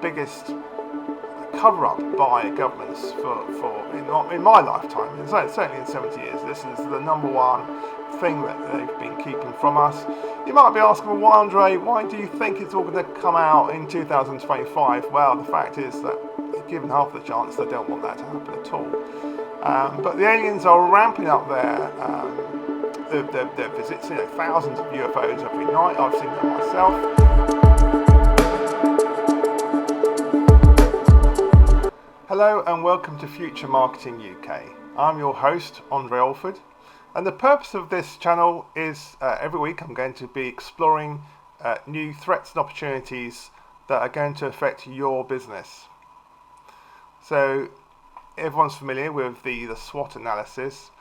biggest cover-up by governments in my lifetime, and certainly in 70 years. This is the number one thing that they've been keeping from us. You might be asking, well, why, Andre, why do you think it's all going to come out in 2025? Well, the fact is that given half the chance, they don't want that to happen at all. But the aliens are ramping up their visits. Thousands of UFOs every night. I've seen them myself. Hello and welcome to Future Marketing UK. I'm your host, Andre Alford, and the purpose of this channel is every week I'm going to be exploring new threats and opportunities that are going to affect your business. So everyone's familiar with the SWOT analysis,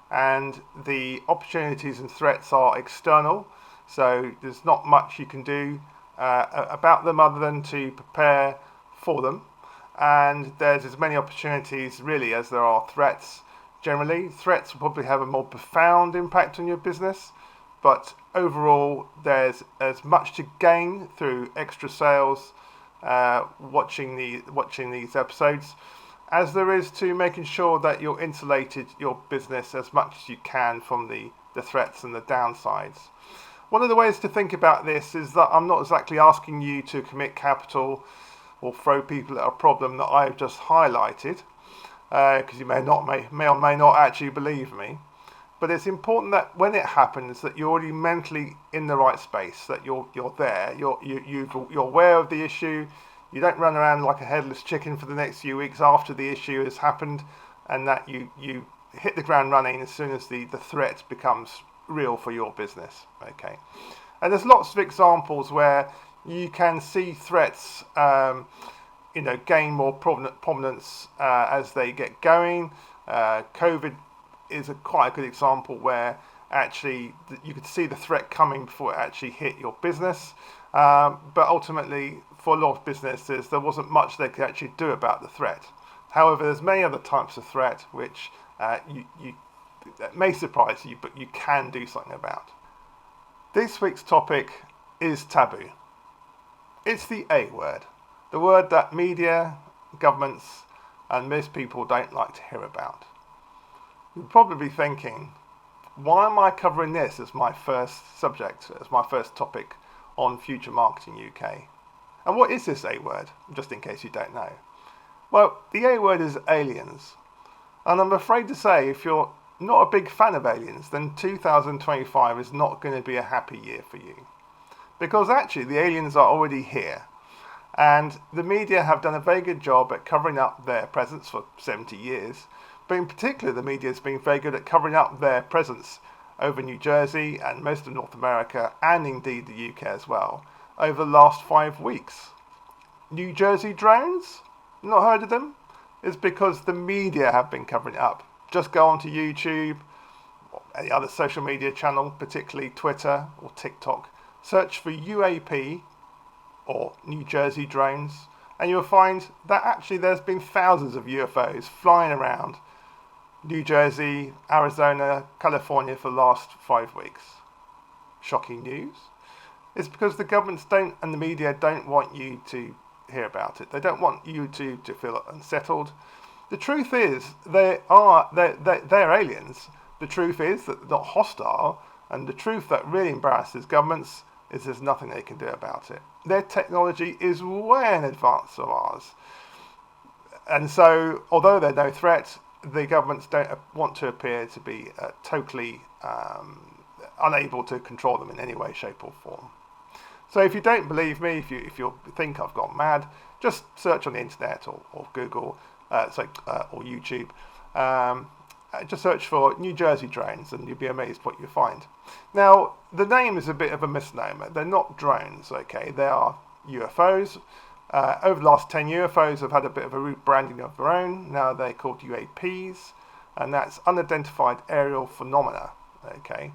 and the opportunities and threats are external, so there's not much you can do about them other than to prepare for them. And there's as many opportunities really as there are threats. Generally, threats will probably have a more profound impact on your business, but overall there's as much to gain through extra sales watching these episodes as there is to making sure that you're insulated your business as much as you can from the threats and the downsides. One of the ways to think about this is that I'm not exactly asking you to commit capital or throw people at a problem that I've just highlighted, because you may or may not actually believe me. But it's important that when it happens, that you're already mentally in the right space, that you're there, you're aware of the issue. You don't run around like a headless chicken for the next few weeks after the issue has happened, and that you hit the ground running as soon as the threat becomes real for your business. Okay, and there's lots of examples where you can see threats gain more prominence as they get going. COVID is quite a good example where actually you could see the threat coming before it actually hit your business. But ultimately, for a lot of businesses, there wasn't much they could actually do about the threat. However, there's many other types of threat which that may surprise you, but you can do something about. This week's topic is taboo. It's the A word, the word that media, governments, and most people don't like to hear about. You're probably thinking, why am I covering this as my first subject, as my first topic on Future Marketing UK? And what is this A word, just in case you don't know? Well, the A word is aliens. And I'm afraid to say, if you're not a big fan of aliens, then 2025 is not going to be a happy year for you. Because actually the aliens are already here, and the media have done a very good job at covering up their presence for 70 years, but in particular the media has been very good at covering up their presence over New Jersey and most of North America, and indeed the UK as well, over the last 5 weeks. New Jersey drones? Not heard of them? It's because the media have been covering it up. Just go onto YouTube or any other social media channel, particularly Twitter or TikTok. Search for UAP or New Jersey drones, and you'll find that actually there's been thousands of UFOs flying around New Jersey, Arizona, California for the last 5 weeks. Shocking news. It's because the governments and the media don't want you to hear about it. They don't want you to feel unsettled. The truth is, they're aliens. The truth is that they're not hostile, and the truth that really embarrasses governments is there's nothing they can do about it. Their technology is way in advance of ours. And so, although they're no threat, the governments don't want to appear to be totally unable to control them in any way, shape or form. So if you don't believe me, if you think I've gone mad, just search on the internet or Google, or YouTube. Just search for New Jersey drones and you'll be amazed what you find. Now, the name is a bit of a misnomer. They're not drones, okay? They are UFOs. Over the last 10 UFOs have had a bit of a rebranding of their own. Now they're called UAPs, and that's unidentified aerial phenomena, okay?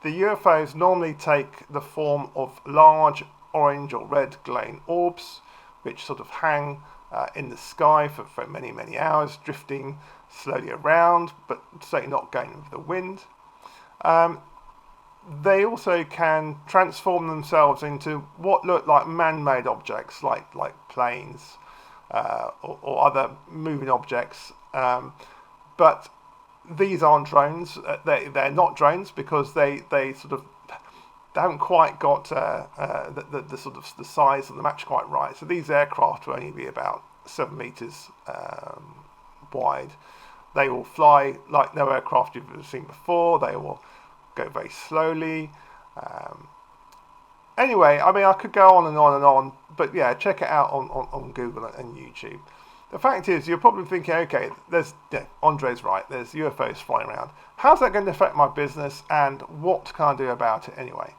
The UFOs normally take the form of large orange or red glowing orbs, which sort of hang in the sky for many, many hours, drifting slowly around, but certainly not going with the wind. they also can transform themselves into what look like man-made objects, like planes or other moving objects. But these aren't drones. They're not drones because they sort of they haven't quite got the sort of the size of the match quite right. So these aircraft will only be about 7 meters wide. They will fly like no aircraft you've ever seen before. They will go very slowly. Anyway, I mean, I could go on and on and on, but yeah, check it out on Google and YouTube. The fact is, you're probably thinking, okay, Andre's right, there's UFOs flying around. How's that going to affect my business, and what can I do about it anyway?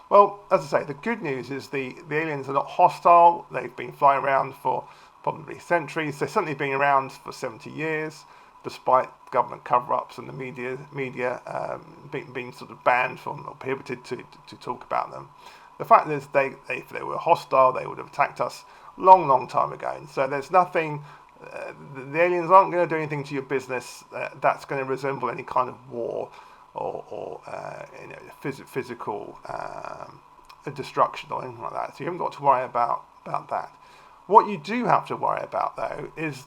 Well, as I say, the good news is the aliens are not hostile. They've been flying around for probably centuries. They've certainly been around for 70 years, despite government cover-ups and the media being sort of banned from or prohibited to talk about them. The fact is, if they were hostile, they would have attacked us long time ago. And so there's nothing. The aliens aren't going to do anything to your business that's going to resemble any kind of war or physical destruction or anything like that. So you haven't got to worry about that. What you do have to worry about, though, is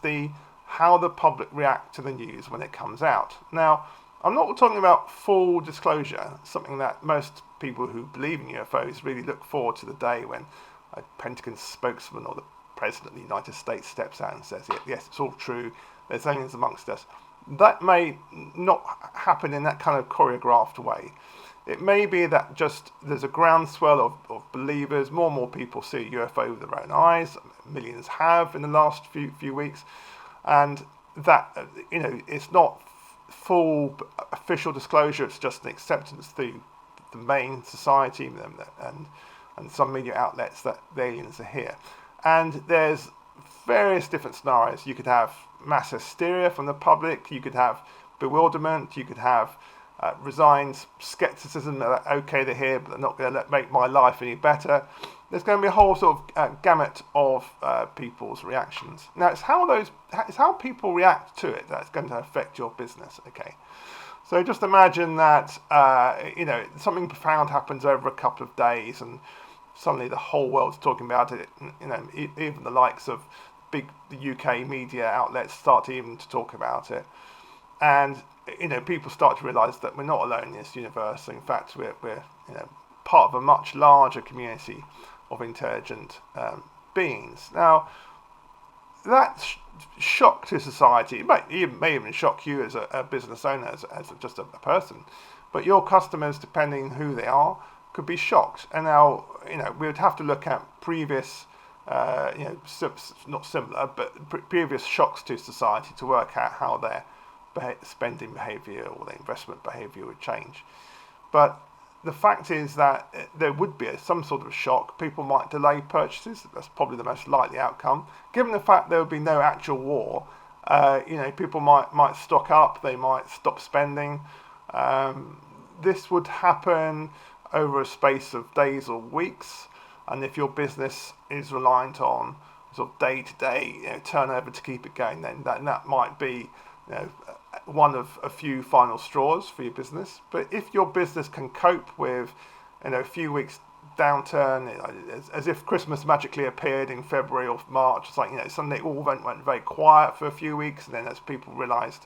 how the public react to the news when it comes out. Now, I'm not talking about full disclosure, something that most people who believe in UFOs really look forward to the day when a Pentagon spokesman or the President of the United States steps out and says, yes, it's all true, there's aliens amongst us. That may not happen in that kind of choreographed way. It may be that just there's a groundswell of believers, more and more people see a UFO with their own eyes, millions have in the last few weeks, and that, it's not full official disclosure, it's just an acceptance through the main society and some media outlets that the aliens are here. And there's various different scenarios. You could have mass hysteria from the public, you could have bewilderment, you could have resigned skepticism that, okay, they're here, but they're not going to make my life any better. There's going to be a whole sort of gamut of people's reactions. Now, it's how people react to it that's going to affect your business, okay? So just imagine that, something profound happens over a couple of days and suddenly the whole world's talking about it. Even the likes of the UK media outlets start to talk about it. And, people start to realise that we're not alone in this universe. In fact, we're part of a much larger community of intelligent beings. Now, that's shock to society. It may even shock you as a business owner, as just a person. But your customers, depending who they are, could be shocked. And now, we would have to look at previous, not similar, but previous shocks to society to work out how their spending behaviour or their investment behaviour would change. But the fact is that there would be some sort of shock. People might delay purchases. That's probably the most likely outcome. Given the fact there would be no actual war, people might stock up. They might stop spending. This would happen over a space of days or weeks. And if your business is reliant on sort of day-to-day turnover to keep it going, then that might be one of a few final straws for your business. But if your business can cope with a few weeks downturn, as if Christmas magically appeared in February or March, it's like suddenly it all went very quiet for a few weeks, and then as people realised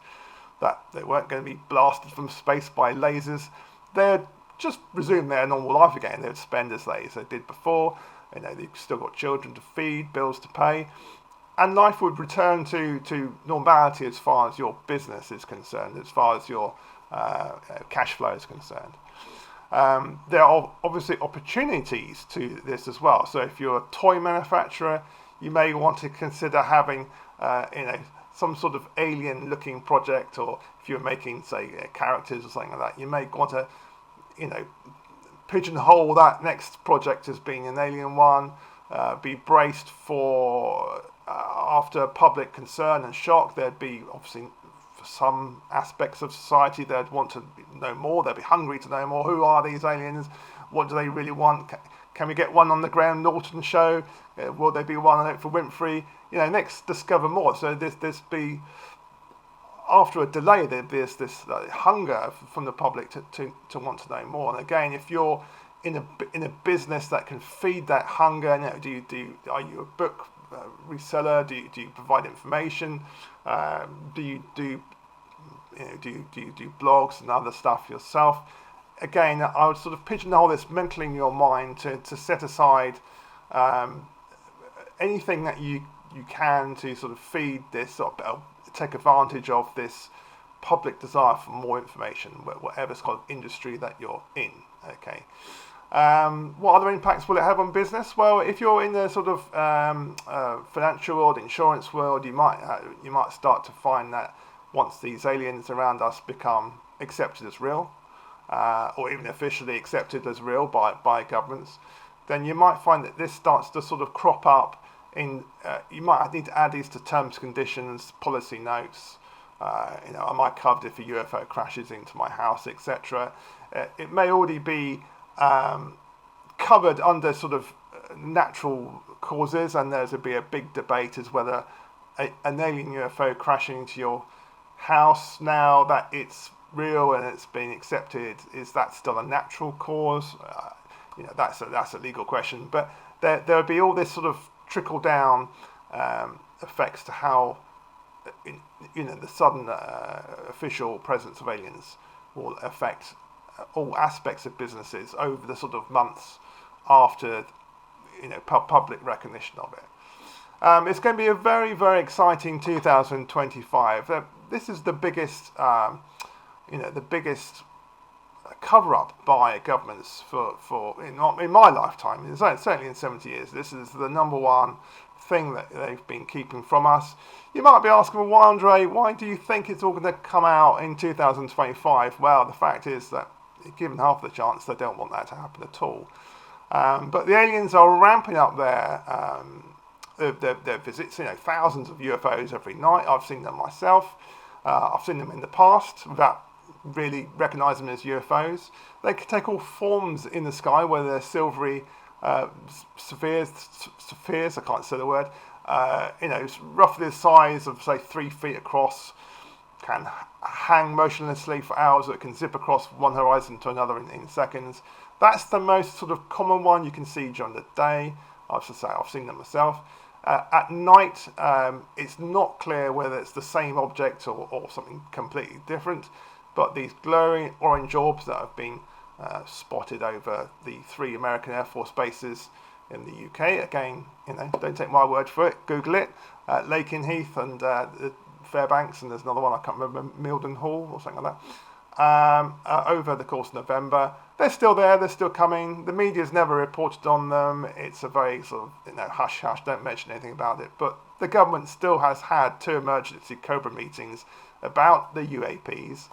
that they weren't going to be blasted from space by lasers, they'd just resume their normal life again. They'd spend as they did before. They've still got children to feed, bills to pay. And life would return to normality as far as your business is concerned, as far as your cash flow is concerned. There are obviously opportunities to this as well. So if you're a toy manufacturer, you may want to consider having some sort of alien-looking project, or if you're making, say, characters or something like that, you may want to, pigeonhole that next project as being an alien one, be braced for after public concern and shock. There'd be obviously for some aspects of society they'd want to know more. They'd be hungry to know more. Who are these aliens? What do they really want? Can we get one on the Graham Norton show? Will there be one on it for Winfrey? Next discover more. So there's be after a delay, there's this hunger from the public to want to know more. And again, if you're in a business that can feed that hunger, are you a book reseller? Do you provide information? Do you do blogs and other stuff yourself? Again, I would sort of pigeonhole this mentally in your mind to set aside anything that you can to sort of feed this or take advantage of this public desire for more information, whatever sort of industry that you're in. Okay. What other impacts will it have on business? Well, if you're in the sort of financial world, insurance world, you might start to find that once these aliens around us become accepted as real, or even officially accepted as real by governments, then you might find that this starts to sort of crop up in, you might need to add these to terms, conditions, policy notes. Am I covered if a UFO crashes into my house, etc. It may already be covered under sort of natural causes, and there's to be a big debate as whether an alien UFO crashing into your house, now that it's real and it's been accepted, is that still a natural cause? That's a legal question, but there will be all this sort of trickle down effects to how the sudden official presence of aliens will affect all aspects of businesses over the sort of months after public recognition of it. It's going to be a very, very exciting 2025. This is the biggest cover-up by governments in my lifetime. Certainly in 70 years, this is the number one thing that they've been keeping from us. You might be asking, well, Andre, why do you think it's all going to come out in 2025? Well, the fact is that, given half the chance, they don't want that to happen at all. But the aliens are ramping up their visits. Thousands of UFOs every night. I've seen them myself. I've seen them in the past without really recognise them as UFOs. They can take all forms in the sky, whether they're silvery spheres, I can't say the word, roughly the size of, say, 3 feet across, can hang motionlessly for hours, that can zip across one horizon to another in seconds. That's the most sort of common one you can see during the day. I've seen them myself. At night, it's not clear whether it's the same object or something completely different, but these glowing orange orbs that have been spotted over the 3 American Air Force bases in the UK, again, don't take my word for it, Google it, Lakenheath and Fairbanks, and there's another one, I can't remember, Mildenhall or something like that, over the course of November. They're still there, they're still coming. The media's never reported on them. It's a very sort of, hush hush, don't mention anything about it. But the government still has had 2 emergency COBRA meetings about the UAPs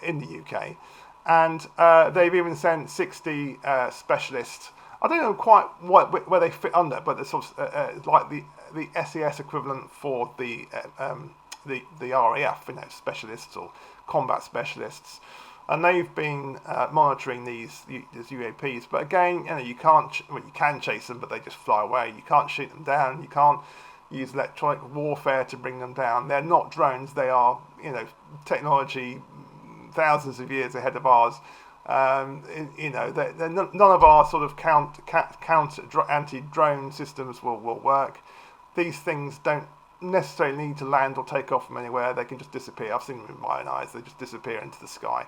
in the UK. And they've even sent 60 specialists. I don't know quite where they fit under, but it's sort of, like the SES equivalent for the RAF, specialists or combat specialists, and they've been monitoring these UAPs. But again, you can chase them, but they just fly away. You can't shoot them down. You can't use electronic warfare to bring them down. They're not drones. They are, technology thousands of years ahead of ours. None of our sort of anti-drone systems will work. These things don't necessarily need to land or take off from anywhere. They can just disappear. I've seen them with my own eyes. They just disappear into the sky,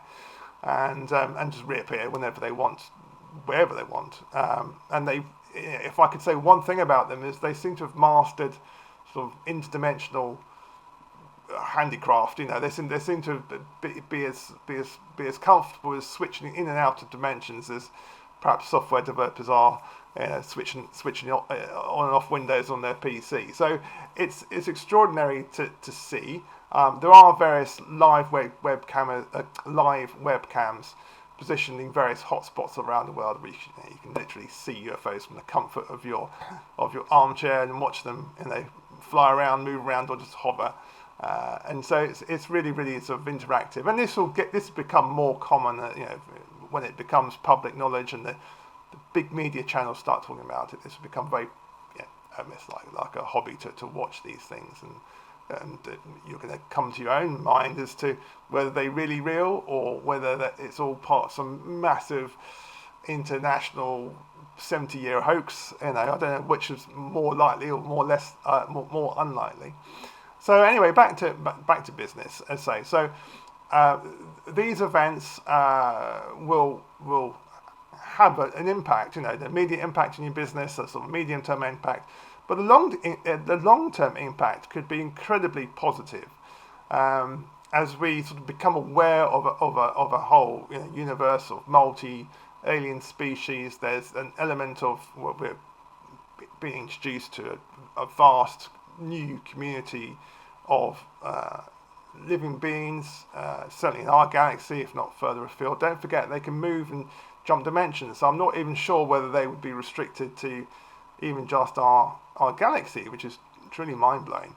and just reappear whenever they want, wherever they want. And they, if I could say one thing about them, is they seem to have mastered sort of interdimensional handicraft. They seem to be as comfortable as switching in and out of dimensions as perhaps software developers are switching on and off windows on their PC. So it's extraordinary to see. There are various live webcams positioned in various hotspots around the world, where you can literally see UFOs from the comfort of your armchair and watch them fly around, move around, or just hover. And so it's really, really sort of interactive, and this will become more common, when it becomes public knowledge and the big media channels start talking about it. This will become very, it's like a hobby to watch these things, and and you're going to come to your own mind as to whether they're really real or whether that it's all part of some massive international 70-year hoax. I don't know which is more likely or more unlikely. So anyway, back to business, as I say. So these events will have an impact. The immediate impact in your business, a sort of medium-term impact, but the long-term impact could be incredibly positive. As we sort of become aware of a whole universe of multi-alien species, there's an element of what we're being introduced to a vast new community of living beings, certainly in our galaxy, if not further afield. Don't forget, they can move and jump dimensions. So I'm not even sure whether they would be restricted to even just our galaxy, which is truly mind-blowing.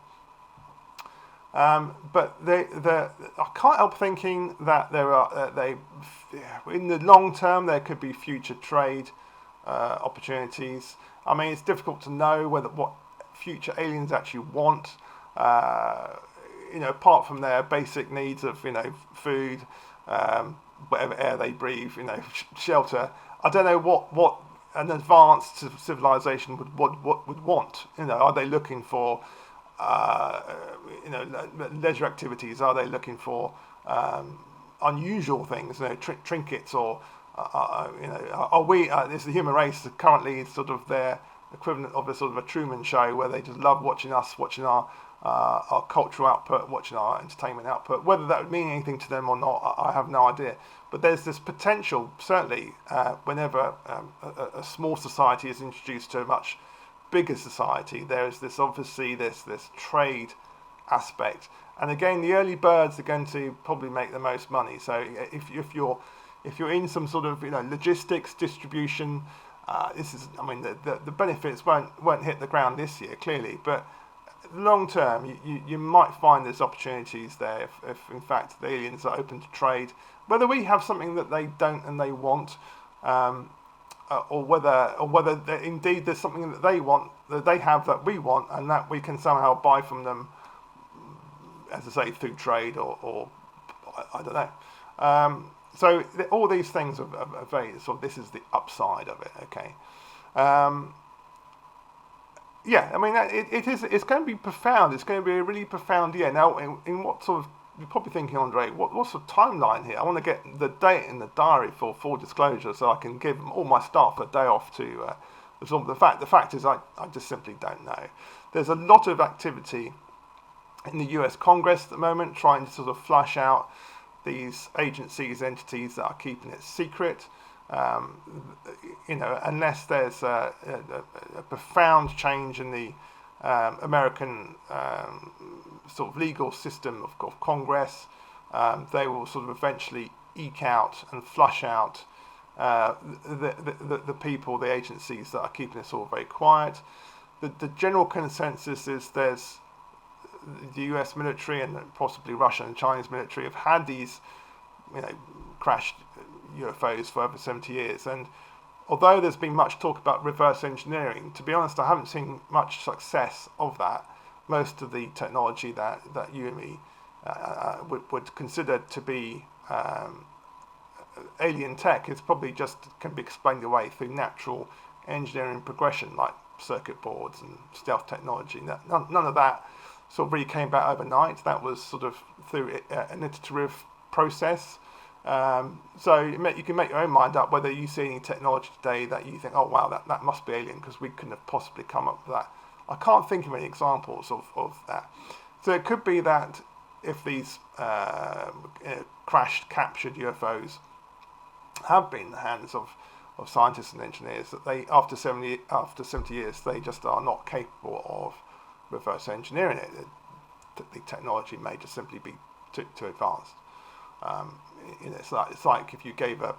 But I can't help thinking that in the long term, there could be future trade opportunities. I mean, it's difficult to know what future aliens actually want. Apart from their basic needs of food, whatever air they breathe, shelter. I don't know what an advanced civilization would want. Are they looking for leisure activities? Are they looking for unusual things, trinkets, or are we? Is the human race currently sort of their equivalent of a sort of a Truman Show, where they just love watching our cultural output, watching our entertainment output? Whether that would mean anything to them or not, I have no idea. But there's this potential, certainly, whenever a small society is introduced to a much bigger society, there is this trade aspect. And again, the early birds are going to probably make the most money. So if you're in some sort of logistics, distribution, the benefits won't hit the ground this year, clearly, but long term you might find there's opportunities there if in fact the aliens are open to trade, whether we have something that they don't and they want, or whether indeed there's something that they want, that they have, that we want, and that we can somehow buy from them, as I say, through trade or I don't know. So all these things are very sort of, this is the upside of it. Okay. It's going to be profound. It's going to be a really profound year. Now, in what sort of, you're probably thinking, Andre, what's the timeline here? I want to get the date in the diary for full disclosure, so I can give all my staff a day off to absorb the fact. The fact is, I just simply don't know. There's a lot of activity in the US Congress at the moment, trying to sort of flush out these agencies, entities that are keeping it secret. Unless there's a profound change in the American sort of legal system of Congress, they will sort of eventually eke out and flush out the people, the agencies that are keeping this all very quiet. The general consensus is there's the US military and possibly Russian and Chinese military have had these crashed UFOs for over 70 years, and although there's been much talk about reverse engineering, to be honest, I haven't seen much success of that. Most of the technology that you and me would consider to be alien tech is probably just can be explained away through natural engineering progression, like circuit boards and stealth technology. None of that sort of really came about overnight. That was sort of through an iterative process. So you can make your own mind up whether you see any technology today that you think, oh wow, that must be alien, because we couldn't have possibly come up with that. I can't think of any examples of that. So it could be that if these crashed, captured UFOs have been in the hands of scientists and engineers, that they after 70 years they just are not capable of reverse engineering it. The technology may just simply be too advanced. It's like if you gave a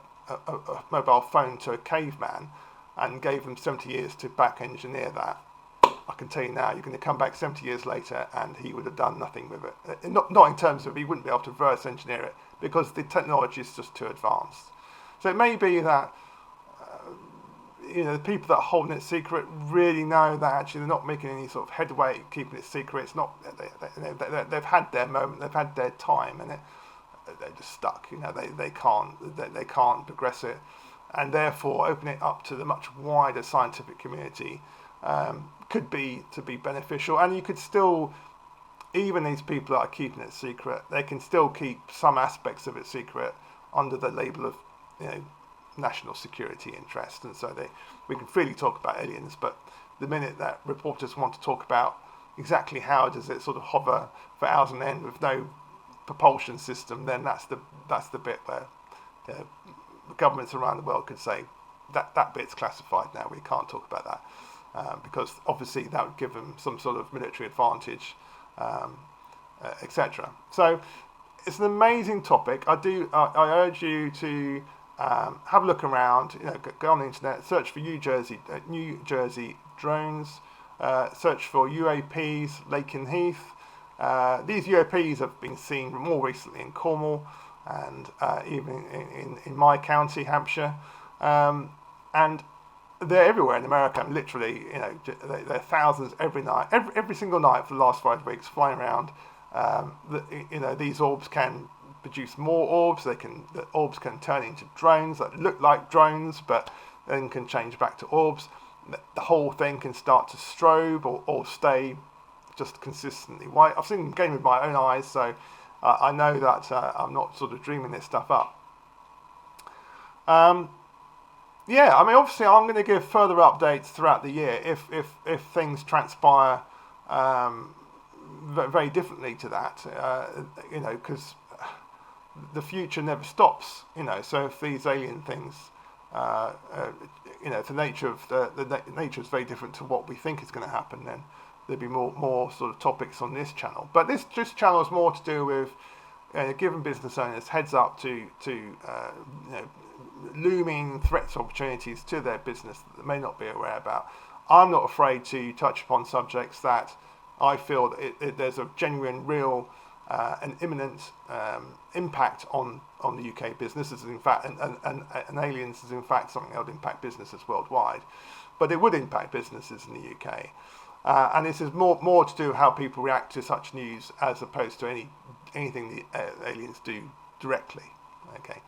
mobile phone to a caveman and gave them 70 years to back engineer that. I can tell you now, you're going to come back 70 years later and he would have done nothing with it. Not in terms of he wouldn't be able to reverse engineer it, because the technology is just too advanced. So it may be that the people that are holding it secret really know that actually they're not making any sort of headway keeping it secret. It's not. They've had their moment. They've had their time, and they're just stuck. They can't progress it, and therefore opening it up to the much wider scientific community could be beneficial. And you could still, even these people that are keeping it secret, they can still keep some aspects of it secret under the label of national security interest, and so we can freely talk about aliens, but the minute that reporters want to talk about exactly how does it sort of hover for hours on end with no propulsion system, then that's the bit where governments around the world could say that bit's classified now, we can't talk about that, because obviously that would give them some sort of military advantage, etc. So it's an amazing topic. I urge you to have a look around. Go on the internet, search for New Jersey drones, search for UAPs, Laken Heath. These UAPs have been seen more recently in Cornwall and even in my county, Hampshire, and they're everywhere in America. Literally, they're thousands every night, every single night for the last 5 weeks, flying around. These orbs can produce more orbs. The orbs can turn into drones that look like drones, but then can change back to orbs. The whole thing can start to strobe or stay just consistently white. I've seen them again with my own eyes, so I know that I'm not sort of dreaming this stuff up. Obviously I'm going to give further updates throughout the year if things transpire very differently to that, because the future never stops, so if these alien things, if the nature of the nature is very different to what we think is going to happen, then there'll be more sort of topics on this channel. But this channel is more to do with giving business owners heads up to looming threats or opportunities to their business that they may not be aware about. I'm not afraid to touch upon subjects that I feel that there's a genuine, real, and imminent impact on the UK businesses. In fact, and aliens is in fact something that would impact businesses worldwide, but it would impact businesses in the UK. And this is more to do with how people react to such news as opposed to anything the aliens do directly. Okay.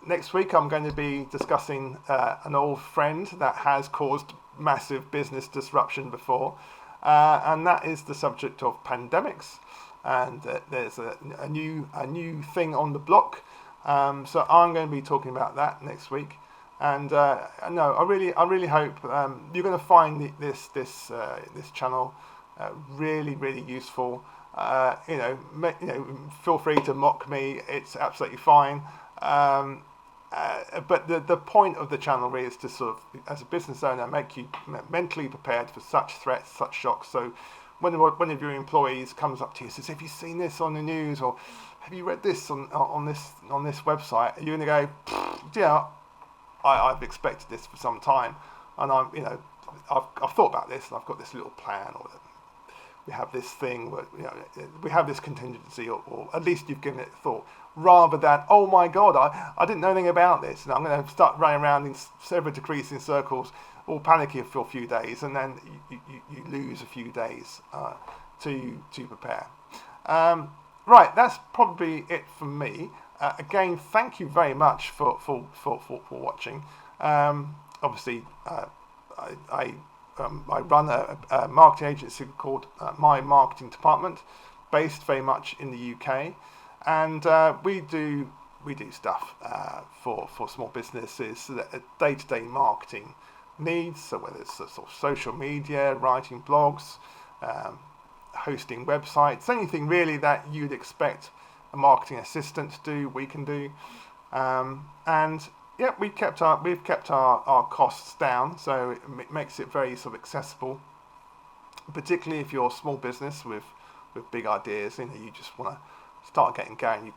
Next week I'm going to be discussing an old friend that has caused massive business disruption before, and that is the subject of pandemics. And there's a new thing on the block, so I'm going to be talking about that next week. And I really hope you're going to find this channel really useful. Feel free to mock me; it's absolutely fine. But the point of the channel really is to sort of, as a business owner, make you mentally prepared for such threats, such shocks. So when one of your employees comes up to you and says, "Have you seen this on the news?" or "Have you read this on this website?" You're going to go, "Yeah, I've expected this for some time, and I've thought about this, and I've got this little plan, or we have this thing, where, we have this contingency, or at least you've given it thought, rather than, oh my God, I didn't know anything about this, and I'm going to start running around in several decreasing circles, all panicky for a few days, and then you lose a few days to prepare. Right, that's probably it from me. Again, thank you very much for watching. Obviously, I run a marketing agency called My Marketing Department, based very much in the UK, and we do stuff for small businesses, day-to-day marketing needs. So whether it's sort of social media, writing blogs, hosting websites, anything really that you'd expect a marketing assistant to do, we can do. And yeah, we've kept our costs down, so it makes it very sort of accessible, particularly if you're a small business with big ideas. You just want to start getting going. You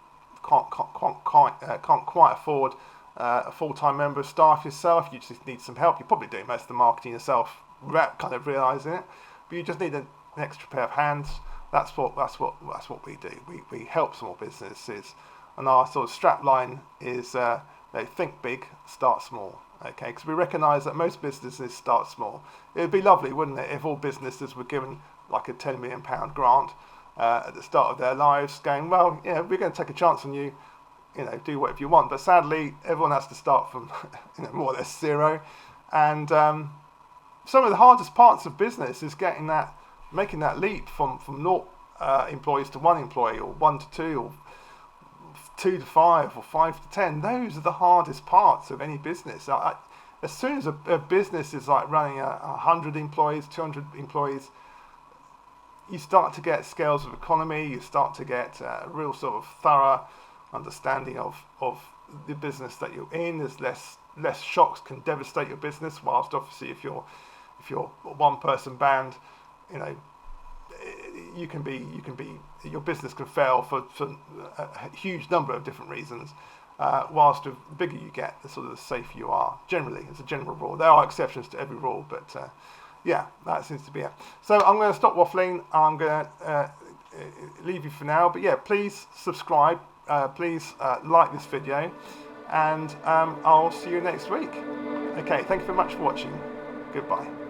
can't quite afford a full-time member of staff yourself. You just need some help. You're probably doing most of the marketing yourself without kind of realising it, but you just need an extra pair of hands. That's what we do. We help small businesses, and our sort of strap line is think big, start small. Okay, because we recognise that most businesses start small. It would be lovely, wouldn't it, if all businesses were given like a £10 million grant at the start of their lives, going, well, yeah, we're going to take a chance on you, do whatever you want. But sadly, everyone has to start from more or less zero. And some of the hardest parts of business is making that leap from naught employees to one employee, or 1 to 2, or 2 to 5, or 5 to 10. Those are the hardest parts of any business. As soon as a business is like running 100 employees, 200 employees, you start to get scales of economy. You start to get a real sort of thorough understanding of the business that you're in. There's less shocks can devastate your business. Whilst obviously if you're a one person band, your business can fail for a huge number of different reasons. Whilst the bigger you get, the sort of the safer you are. Generally, as a general rule, there are exceptions to every rule, but yeah, that seems to be it. So I'm going to stop waffling. I'm going to leave you for now. But yeah, please subscribe. Please like this video, and I'll see you next week. Okay, thank you very much for watching. Goodbye.